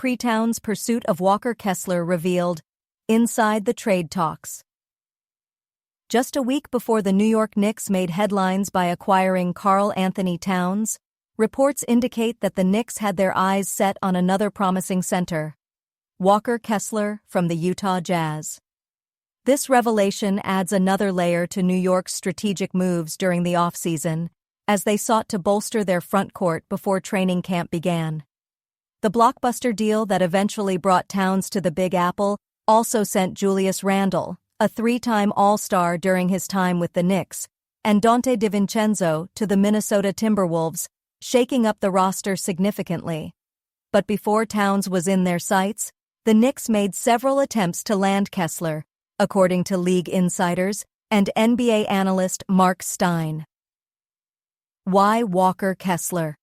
pre-Towns' pursuit of Walker Kessler revealed inside the trade talks. Just a week before the New York Knicks made headlines by acquiring Karl Anthony Towns, reports indicate that the Knicks had their eyes set on another promising center, Walker Kessler from the Utah Jazz. This revelation adds another layer to New York's strategic moves during the offseason, as they sought to bolster their front court before training camp began. The blockbuster deal that eventually brought Towns to the Big Apple also sent Julius Randle, a three-time All-Star during his time with the Knicks, and Donte DiVincenzo to the Minnesota Timberwolves, shaking up the roster significantly. But before Towns was in their sights, the Knicks made several attempts to land Kessler, according to league insiders and NBA analyst Mark Stein. Why Walker Kessler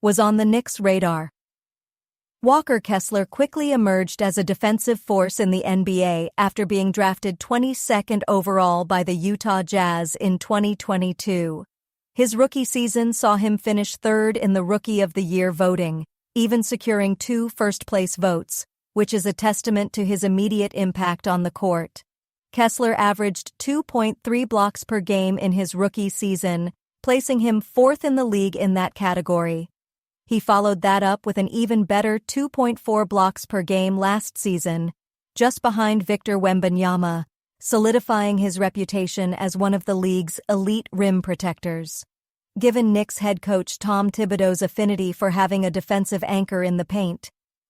was on the Knicks' radar. Walker Kessler quickly emerged as a defensive force in the NBA after being drafted 22nd overall by the Utah Jazz in 2022. His rookie season saw him finish third in the Rookie of the Year voting, even securing 2 first-place votes, which is a testament to his immediate impact on the court. Kessler averaged 2.3 blocks per game in his rookie season, placing him 4th in the league in that category. He followed that up with an even better 2.4 blocks per game last season, just behind Victor Wembanyama, solidifying his reputation as one of the league's elite rim protectors. Given Knicks head coach Tom Thibodeau's affinity for having a defensive anchor in the paint,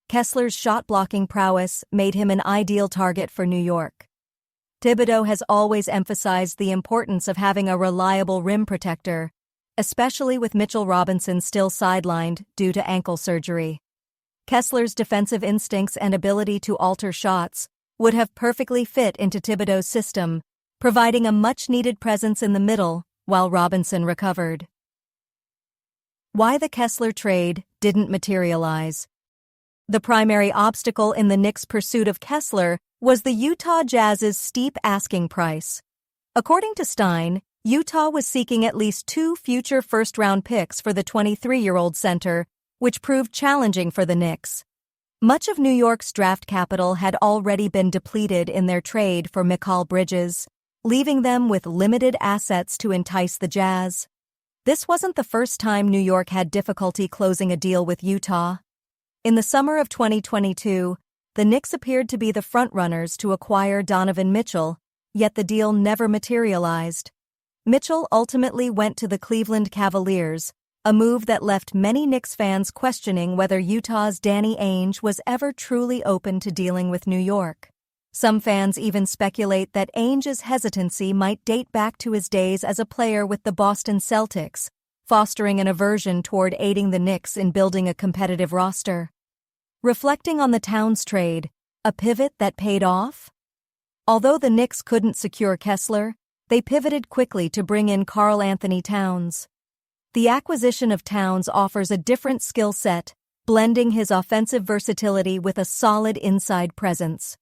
Kessler's shot-blocking prowess made him an ideal target for New York. Thibodeau has always emphasized the importance of having a reliable rim protector, especially with Mitchell Robinson still sidelined due to ankle surgery. Kessler's defensive instincts and ability to alter shots would have perfectly fit into Thibodeau's system, providing a much-needed presence in the middle while Robinson recovered. Why the Kessler trade didn't materialize. The primary obstacle in the Knicks' pursuit of Kessler was the Utah Jazz's steep asking price. According to Stein, Utah was seeking at least 2 future first-round picks for the 23-year-old center, which proved challenging for the Knicks. Much of New York's draft capital had already been depleted in their trade for Mikal Bridges, leaving them with limited assets to entice the Jazz. This wasn't the first time New York had difficulty closing a deal with Utah. In the summer of 2022, the Knicks appeared to be the frontrunners to acquire Donovan Mitchell, yet the deal never materialized. Mitchell ultimately went to the Cleveland Cavaliers, a move that left many Knicks fans questioning whether Utah's Danny Ainge was ever truly open to dealing with New York. Some fans even speculate that Ainge's hesitancy might date back to his days as a player with the Boston Celtics, fostering an aversion toward aiding the Knicks in building a competitive roster. Reflecting on the Towns trade, a pivot that paid off? Although the Knicks couldn't secure Kessler, they pivoted quickly to bring in Karl Anthony Towns. The acquisition of Towns offers a different skill set, blending his offensive versatility with a solid inside presence.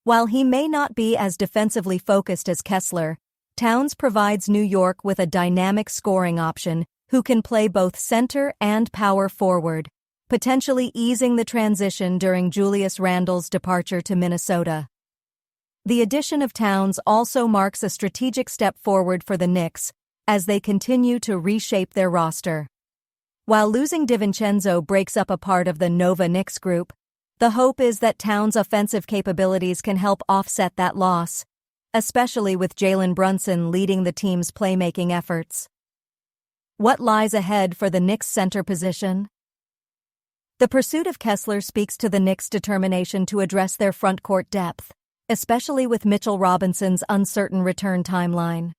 While he may not be as defensively focused as Kessler, Towns provides New York with a dynamic scoring option who can play both center and power forward, potentially easing the transition during Julius Randle's departure to Minnesota. The addition of Towns also marks a strategic step forward for the Knicks as they continue to reshape their roster. While losing DiVincenzo breaks up a part of the Nova Knicks group, the hope is that Towns' offensive capabilities can help offset that loss, especially with Jalen Brunson leading the team's playmaking efforts. What lies ahead for the Knicks' center position? The pursuit of Kessler speaks to the Knicks' determination to address their frontcourt depth, especially with Mitchell Robinson's uncertain return timeline.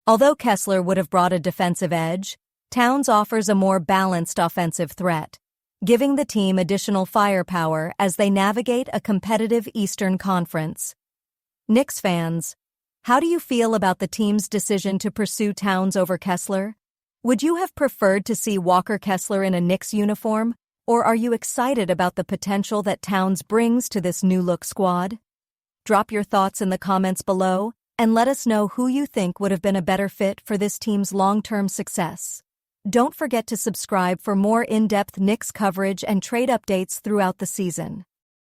Although Kessler would have brought a defensive edge, Towns offers a more balanced offensive threat, giving the team additional firepower as they navigate a competitive Eastern Conference. Knicks fans, how do you feel about the team's decision to pursue Towns over Kessler? Would you have preferred to see Walker Kessler in a Knicks uniform? Or are you excited about the potential that Towns brings to this new-look squad? Drop your thoughts in the comments below and let us know who you think would have been a better fit for this team's long-term success. Don't forget to subscribe for more in-depth Knicks coverage and trade updates throughout the season.